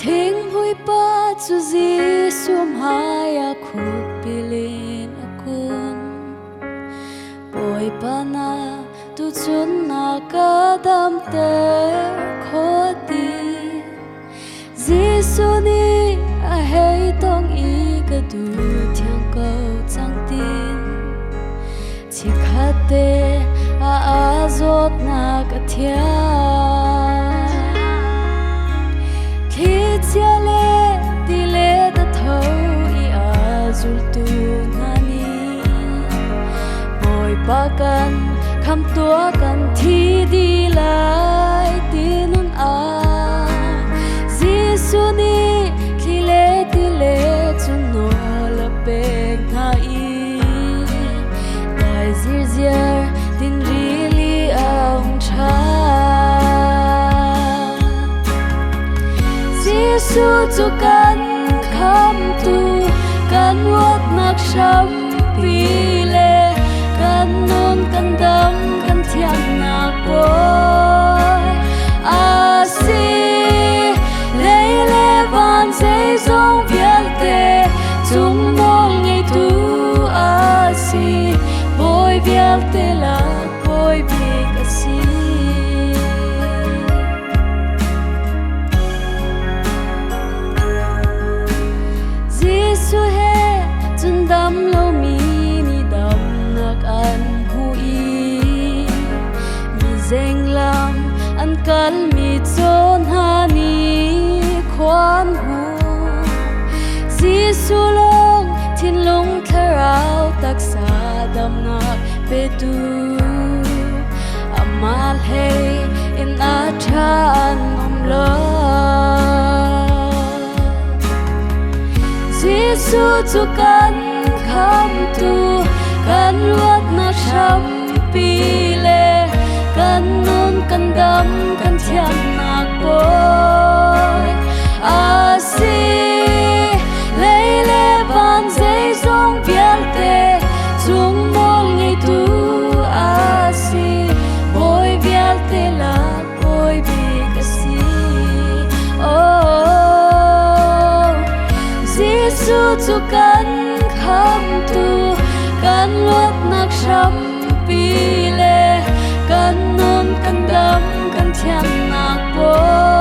thing hui pa chu Giêsu hai a khut pilin akun poi pa na tu chun na ka dam te khoti Giêsu ni a hei tong i ka du thiang ko chang tin chi khate a zot na ka thia khi chia le ti le ta thâu i a zul tu nani boy pa kan kham tua kan thi di lai tinun a Giêsu ni khi le ti le chun no la pe na i dai zir zir tin ri li aung cha Giêsu chu kan kham tu kan wat nak sham pi le kan non kan dam kan thiam na boy a si le le van sei song vial te chung mong ngei tu a si boy vial te la boy bi ka si Giêsu he chun dam lo mi ni dam nak an hui mi zeng lam an kal mi chon ha ni khoan hu Giêsu long thin long tharau tak sa dam nak pe tu amal hey in a tha an om lo Giêsu chu kan kham tu kan luat na sham pi le kan non kan dam kan thiam nak boy a si le le van sei song vial te chung mol ngei tu a si boy vial te la boy bi ka si oh Giêsu chu kan kham tu kan luat nak sham pi le kan non kan dam kan thiam nak boy